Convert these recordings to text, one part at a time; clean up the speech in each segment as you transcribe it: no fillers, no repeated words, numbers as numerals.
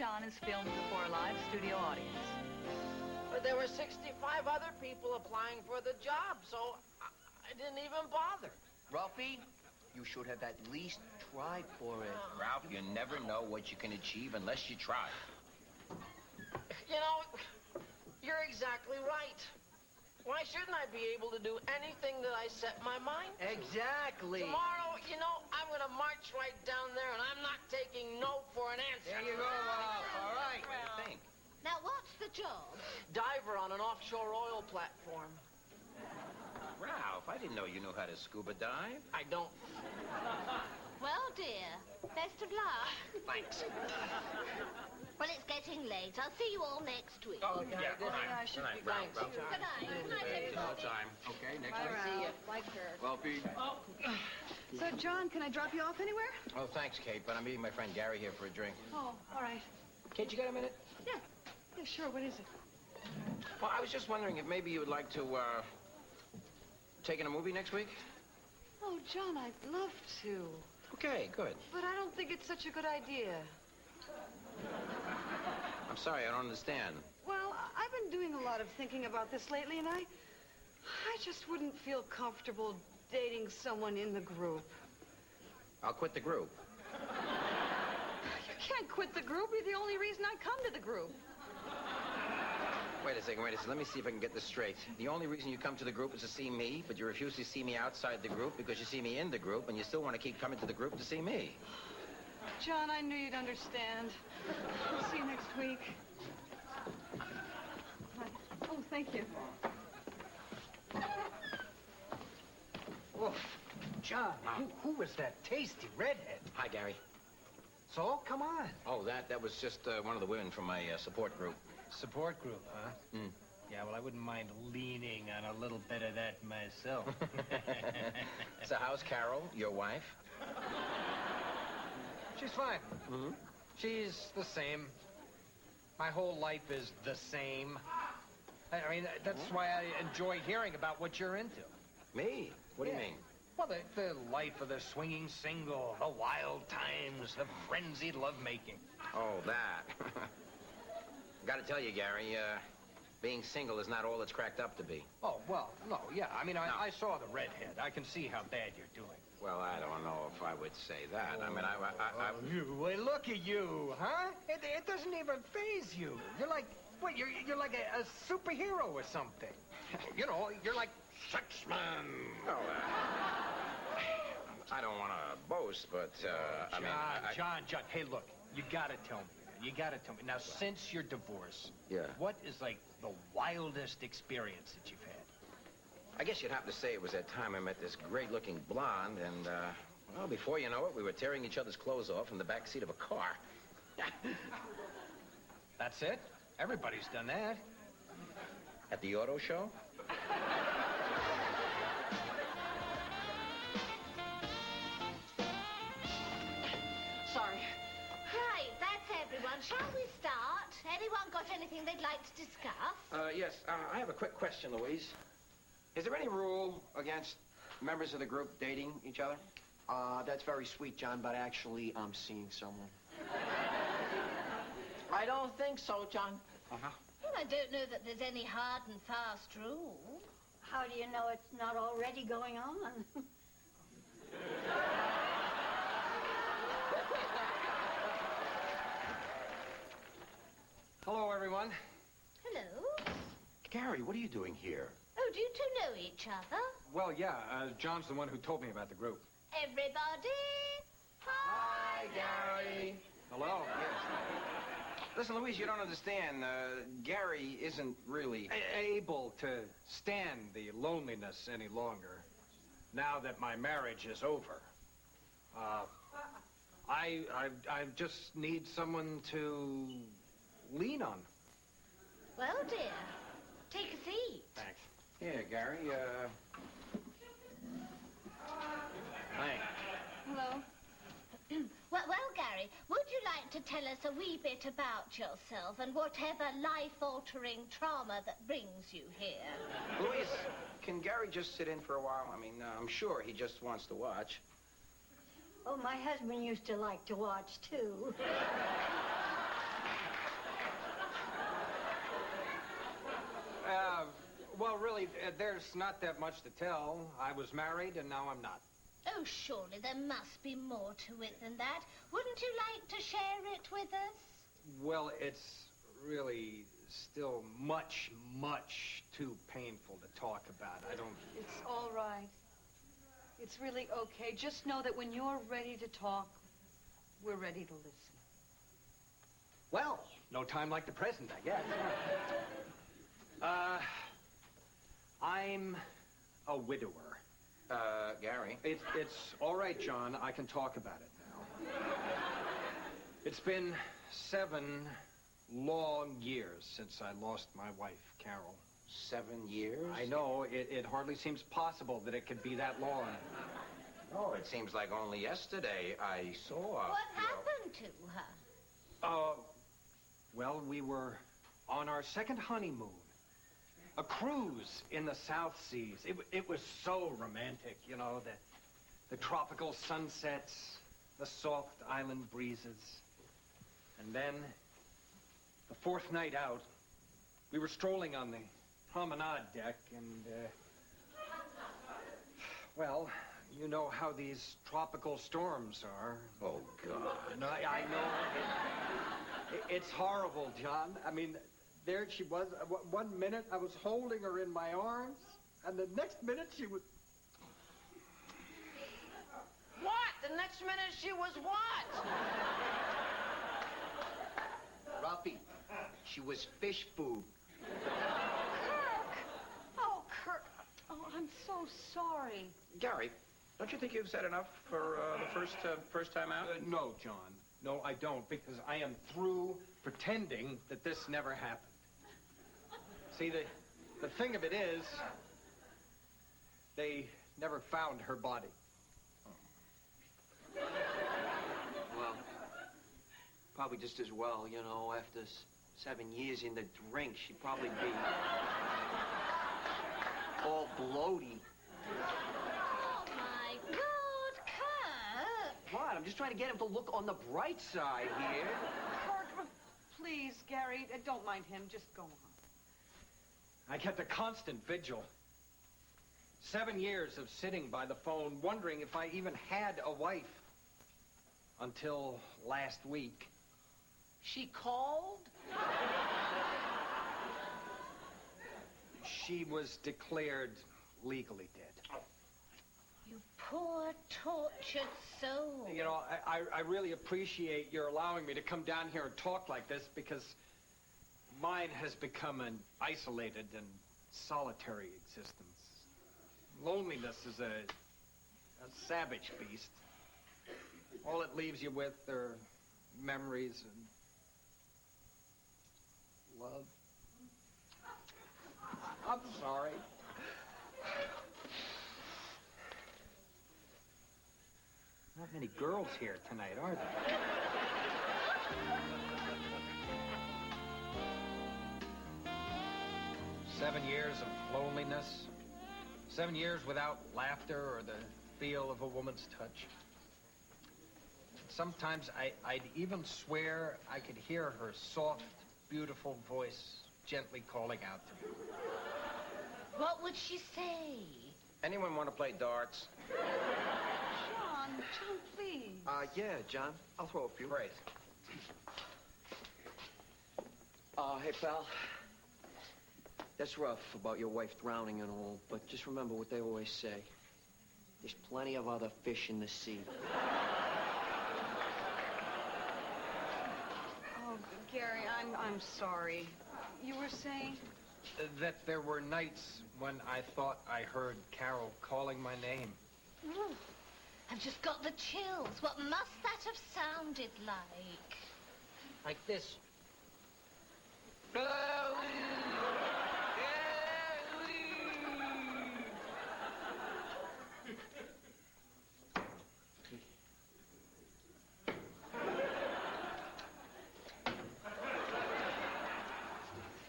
John is filmed before a live studio audience. But there were 65 other people applying for the job, so I didn't even bother. Ralphie, you should have at least tried for it. Ralph, you never know what you can achieve unless you try. You know, you're exactly right. Why shouldn't I be able to do anything that I set my mind to? Exactly. Tomorrow, you know, I'm going to march right down there, and I'm not taking no for an answer. There you go, Ralph. All right. What do you think? Now, what's the job? Diver on an offshore oil platform. Ralph, I didn't know you knew how to scuba dive. I don't. Well, dear, best of luck. Thanks. Well, it's getting late. I'll see you all next week. Oh, yeah, good night. I should Good be night, Ralph. thanks. Good night. Good night, All everybody. time. Okay, next week. See ya. Like her. Ralphie. So, John, can I drop you off anywhere? Oh, thanks, Kate, but I'm meeting my friend Gary here for a drink. Oh, all right. Kate, you got a minute? Yeah. Yeah, sure. What is it? Well, I was just wondering if maybe you would like to, take in a movie next week? Oh, John, I'd love to. Okay, good. But I don't think it's such a good idea. I'm sorry, I don't understand. Well, I've been doing a lot of thinking about this lately, and I just wouldn't feel comfortable dating someone in the group. I'll quit the group. You can't quit the group. You're the only reason I come to the group. Wait a second. Let me see if I can get this straight. The only reason you come to the group is to see me, but you refuse to see me outside the group because you see me in the group, and you still want to keep coming to the group to see me. John, I knew you'd understand. I'll see you next week. Oh, thank you. Oh, John, who was that tasty redhead? Hi, Gary. So, come on. Oh, that was just one of the women from my support group. Support group, huh? Mm. Yeah, well, I wouldn't mind leaning on a little bit of that myself. So how's Carol, your wife? She's fine. Mm-hmm. She's the same. My whole life is the same. I mean, that's why I enjoy hearing about what you're into. Me? What do you mean? Well, the life of the swinging single, the wild times, the frenzied lovemaking. Oh, that. Got to tell you, Gary, being single is not all it's cracked up to be. Oh, well, no, yeah. I mean, No. I saw the redhead. I can see how bad you're doing. Well, I don't know if I would say that. I mean, Well, look at you, huh? It doesn't even faze you. You're like, what, you're like a superhero or something. You know, you're like Sexman. Well, I don't want to boast, but, I mean... John, hey, look, you gotta tell me. You gotta tell me. Now, since your divorce, Yeah. what is, like, the wildest experience that you've had? I guess you'd have to say it was that time I met this great-looking blonde, and, well, before you know it, we were tearing each other's clothes off in the back seat of a car. That's it? Everybody's done that. At the auto show? Sorry. Right, that's everyone. Shall we start? Anyone got anything they'd like to discuss? Yes. I have a quick question, Louise. Is there any rule against members of the group dating each other? That's very sweet, John, but actually, I'm seeing someone. I don't think so, John. Uh-huh. Well, I don't know that there's any hard and fast rule. How do you know it's not already going on? Hello, everyone. Hello? Gary, what are you doing here? Oh, do you two know each other? Well, yeah, John's the one who told me about the group. Everybody? Hi, Gary. Hello? Yes. Listen, Louise, you don't understand. Gary isn't really... Able to stand the loneliness any longer now that my marriage is over. I just need someone to lean on. Well, dear, take a seat. Thanks. Here, Gary, Thanks. Hello. Well, Gary, would you like to tell us a wee bit about yourself and whatever life-altering trauma that brings you here? Louise, can Gary just sit in for a while? I mean, I'm sure he just wants to watch. Oh, my husband used to like to watch, too. really, there's not that much to tell. I was married, and now I'm not. Oh, surely there must be more to it than that. Wouldn't you like to share it with us? Well, it's really still much, much too painful to talk about. I don't... It's all right. It's really okay. Just know that when you're ready to talk, we're ready to listen. Well, no time like the present, I guess. I'm a widower. Gary. It's all right, John. I can talk about it now. It's been 7 long years since I lost my wife, Carol. 7 years? I know. It hardly seems possible that it could be that long. Oh, it seems like only yesterday I saw... What happened to her? Well, we were on our second honeymoon. A cruise in the South Seas. It was so romantic, you know, the tropical sunsets, the soft island breezes. And then, the 4th night out, we were strolling on the promenade deck and, well, you know how these tropical storms are. Oh, God. No, I know. It's horrible, John. I mean, there she was. One minute I was holding her in my arms, and the next minute she was... What? The next minute she was what? Ralphie, she was fish food. Kirk! Oh, Kirk. Oh, I'm so sorry. Gary, don't you think you've said enough for the first time out? No, John. No, I don't, because I am through pretending that this never happened. See, the thing of it is, they never found her body. Well, probably just as well, you know, after 7 years in the drink, she'd probably be all bloaty. Oh, my God, Kurt! What? I'm just trying to get him to look on the bright side here. Kirk, please, Gary, don't mind him. Just go on. I kept a constant vigil. 7 years of sitting by the phone, wondering if I even had a wife. Until last week. She called? She was declared legally dead. You poor, tortured soul. You know, I really appreciate your allowing me to come down here and talk like this, because mine has become an isolated and solitary existence. Loneliness is a savage beast. All it leaves you with are memories and love. I'm sorry. Not many girls here tonight, are there? 7 years of loneliness. 7 years without laughter or the feel of a woman's touch. Sometimes I'd even swear I could hear her soft, beautiful voice gently calling out to me. What would she say? Anyone want to play darts? John, please. Yeah, John. I'll throw a few. Great. Hey, pal. That's rough about your wife drowning and all, but just remember what they always say. There's plenty of other fish in the sea. Oh, Gary, I'm sorry. You were saying? That there were nights when I thought I heard Carol calling my name. Ooh, I've just got the chills. What must that have sounded like? Like this.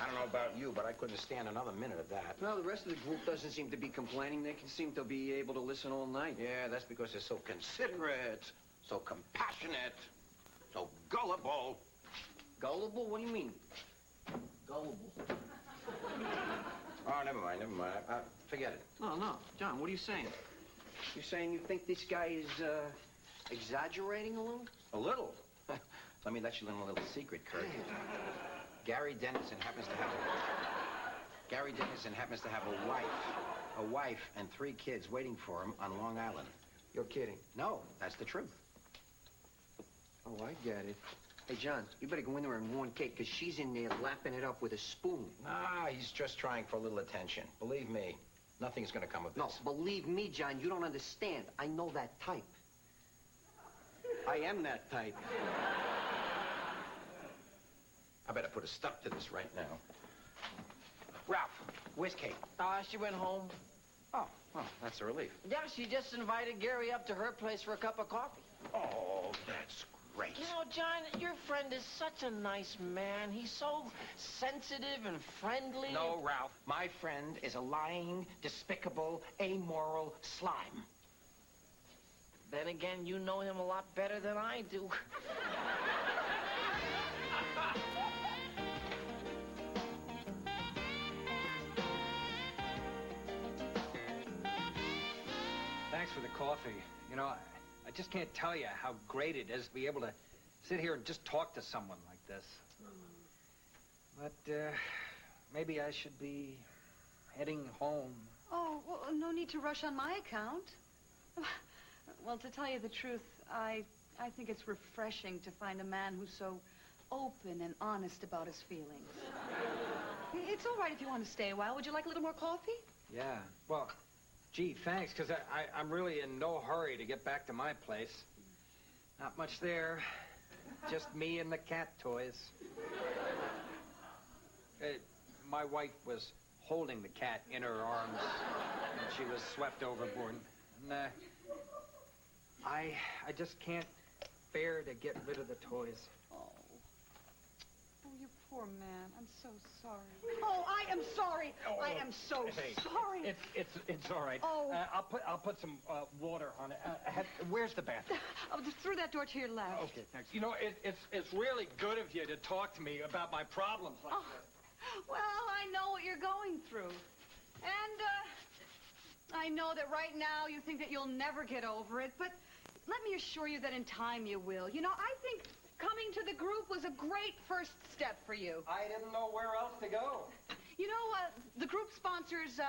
I don't know about you, but I couldn't stand another minute of that. Well, the rest of the group doesn't seem to be complaining. They can seem to be able to listen all night. Yeah, that's because they're so considerate, so compassionate, so gullible. Gullible? What do you mean? Gullible. Oh, never mind, never mind. Forget it. No, John, what are you saying? You saying you think this guy is, exaggerating a little? A little? Let me let you in a little secret, Kurt. Gary Dennison happens to have a wife and 3 kids waiting for him on Long Island. You're kidding. No, that's the truth. Oh, I get it. Hey, John, you better go in there and warn Kate, because she's in there lapping it up with a spoon. Ah, he's just trying for a little attention. Believe me, nothing's gonna come of this. No, believe me, John, you don't understand. I know that type. I am that type. I better put a stop to this right now. Ralph, where's Kate? She went home. Oh, that's a relief. Yeah, she just invited Gary up to her place for a cup of coffee. Oh, that's great. You know, John, your friend is such a nice man. He's so sensitive and friendly. No, Ralph, my friend is a lying, despicable, amoral slime. Then again, you know him a lot better than I do. Thanks for the coffee. You know, I just can't tell you how great it is to be able to sit here and just talk to someone like this. But, maybe I should be heading home. Oh, well, no need to rush on my account. Well, to tell you the truth, I think it's refreshing to find a man who's so open and honest about his feelings. It's all right if you want to stay a while. Would you like a little more coffee? Yeah, well, gee, thanks, because I'm really in no hurry to get back to my place. Not much there. Just me and the cat toys. My wife was holding the cat in her arms, and she was swept overboard. And, I just can't bear to get rid of the toys. Oh, you poor man. I'm so sorry. Oh, I am sorry. I am so sorry. It's all right. Oh. I'll put some water on it. Where's the bathroom? Oh, just through that door to your left. Okay, thanks. You know, it's really good of you to talk to me about my problems like this. Well, I know what you're going through. And, I know that right now you think that you'll never get over it, but let me assure you that in time you will. You know, I think coming to the group was a great first step for you. I didn't know where else to go. You know, the group sponsors,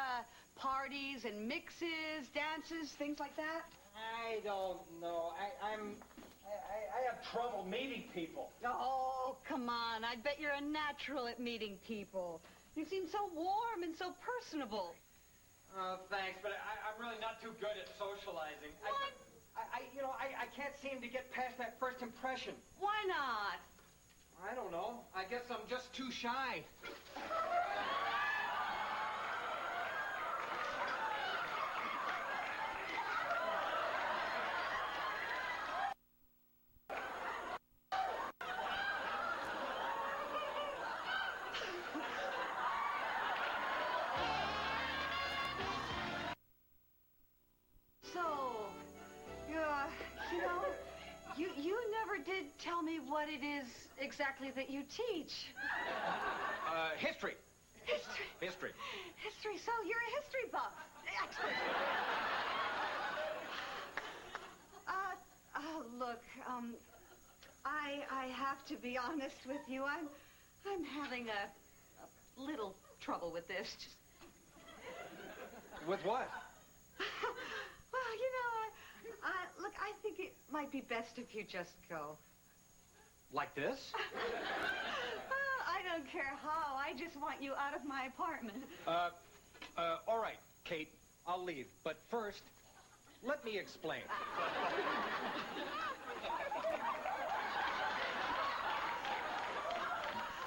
parties and mixes, dances, things like that. I don't know. I have trouble meeting people. Oh, come on. I bet you're a natural at meeting people. You seem so warm and so personable. Thanks, but I'm really not too good at socializing. What? I can't seem to get past that first impression. Why not? I don't know. I guess I'm just too shy. You never did tell me what it is exactly that you teach. History. History? History. History, so you're a history buff. Excellent. Look, I have to be honest with you. I'm having a little trouble with this. With what? Well, you know, look, I think it might be best if you just go. Like this? Well, I don't care how. I just want you out of my apartment. All right, Kate, I'll leave. But first, let me explain.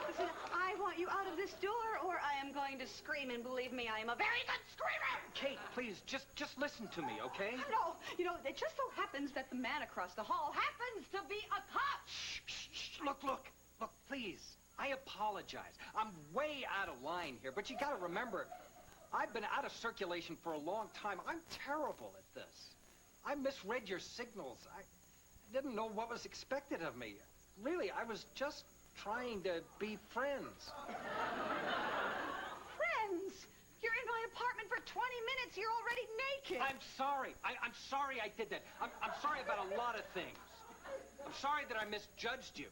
Listen, I want you out of this door, or I am going to scream, and believe me, I am a very good screamer! Kate, please, just listen to me, okay? No, you know, it just so happens that the man across the hall happens to be a cop! Shh, look, please. I apologize. I'm way out of line here, but you gotta remember, I've been out of circulation for a long time. I'm terrible at this. I misread your signals. I didn't know what was expected of me. Really, I was just trying to be friends. Friends? 20 minutes, you're already naked. I'm sorry. I'm sorry I did that. I'm sorry about a lot of things. I'm sorry that I misjudged you.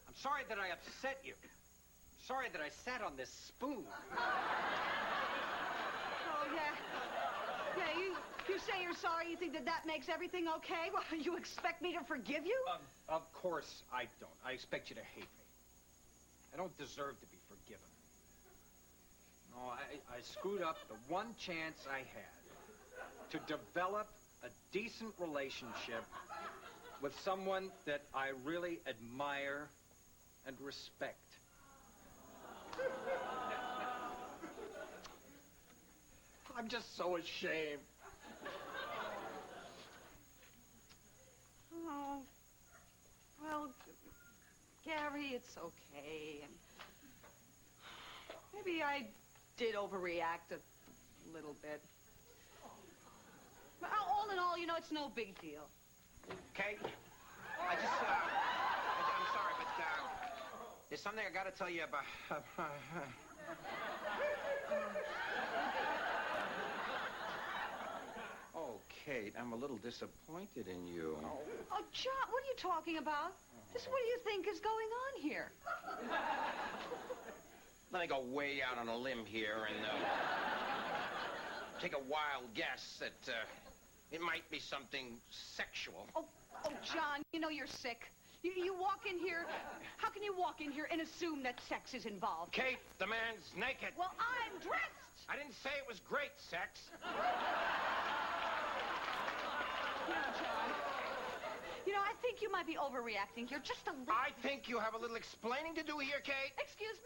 I'm sorry that I upset you. I'm sorry that I sat on this spoon. Oh, yeah. Yeah, you say you're sorry. You think that makes everything okay? Well, you expect me to forgive you? Of course I don't. I expect you to hate me. I don't deserve to be forgiven. No, I screwed up the one chance I had to develop a decent relationship with someone that I really admire and respect. I'm just so ashamed. Oh, well, Gary, it's okay. And maybe I did overreact a little bit. But all in all, you know, it's no big deal. Kate, I'm sorry, but there's something I gotta tell you about. Oh, Kate, I'm a little disappointed in you. Oh, John, what are you talking about? Just what do you think is going on here? Let me go way out on a limb here and take a wild guess that it might be something sexual. Oh, John, you know you're sick. You walk in here, how can you walk in here and assume that sex is involved? Kate, the man's naked. Well, I'm dressed. I didn't say it was great sex. John, you know, I think you might be overreacting here just a little. I think you have a little explaining to do here, Kate. Excuse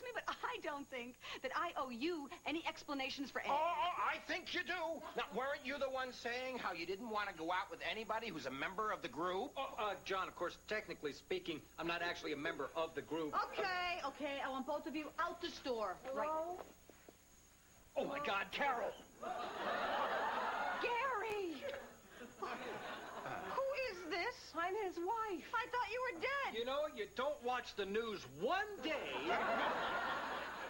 me, but I don't think that I owe you any explanations for anything. Oh, I think you do. Now, weren't you the one saying how you didn't want to go out with anybody who's a member of the group? John, of course, technically speaking, I'm not actually a member of the group. Okay, I want both of you out the store. Hello? Right. Oh, my God, Carol! Gary! Who is this? I'm his wife. I thought you were dead. You know, you don't watch the news one day.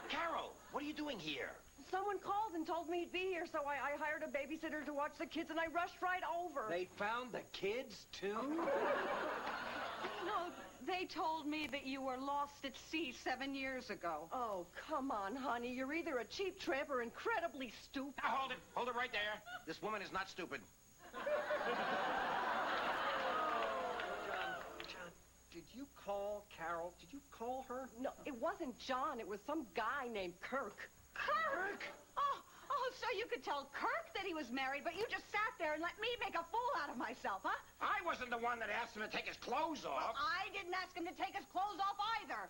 Carol, what are you doing here? Someone called and told me he'd be here, so I hired a babysitter to watch the kids, and I rushed right over. They found the kids, too? No, they told me that you were lost at sea 7 years ago. Oh, come on, honey. You're either a cheap tramp or incredibly stupid. Now, hold it. Hold it right there. This woman is not stupid. John, did you call Carol? Did you call her? No, it wasn't John. It was some guy named Kirk. Kirk? Oh, so you could tell Kirk that he was married, but you just sat there and let me make a fool out of myself, huh? I wasn't the one that asked him to take his clothes off. Well, I didn't ask him to take his clothes off either.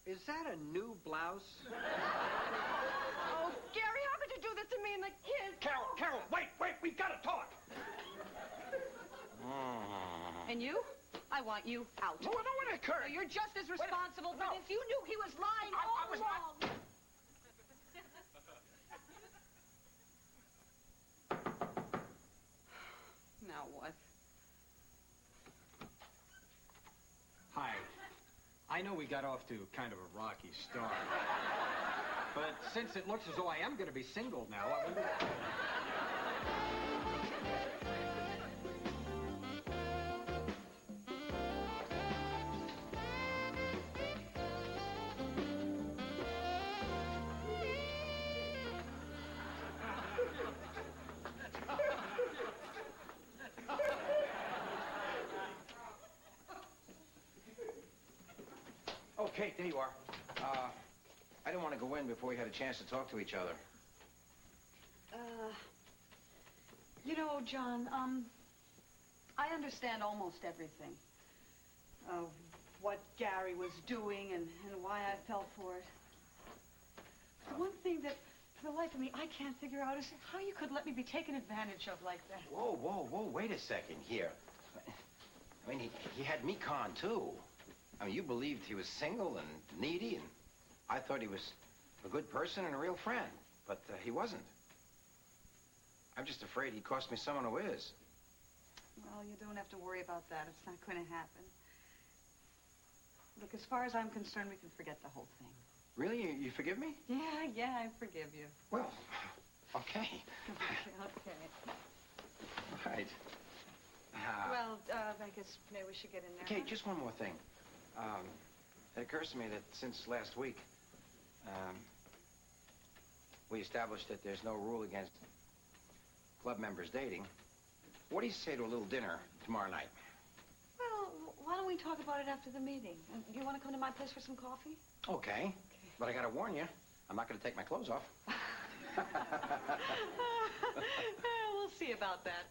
Is that a new blouse? Oh, Gary, how could you do this to me and the kids? Carol, wait, we've got to talk. And you? I want you out. No, it occurred. So you're just as responsible for this. You knew he was lying all along. Now what? Hi. I know we got off to kind of a rocky start. But since it looks as though I am going to be single now, I wonder... Okay, there you are. I didn't want to go in before we had a chance to talk to each other. You know, John, I understand almost everything. What Gary was doing and why I fell for it. The one thing that, for the life of me, I can't figure out is how you could let me be taken advantage of like that. Whoa, wait a second here. I mean, he had me conned, too. I mean, you believed he was single and needy, and I thought he was a good person and a real friend, but he wasn't. I'm just afraid he cost me someone who is. Well, you don't have to worry about that. It's not going to happen. Look, as far as I'm concerned, we can forget the whole thing. Really? You forgive me? Yeah, I forgive you. Well, okay. Okay. All right. Well, I guess maybe we should get in there. Okay, just one more thing. It occurs to me that since last week, we established that there's no rule against club members dating. What do you say to a little dinner tomorrow night? Well, why don't we talk about it after the meeting? And you want to come to my place for some coffee? Okay. But I gotta warn you, I'm not gonna take my clothes off. We'll see about that.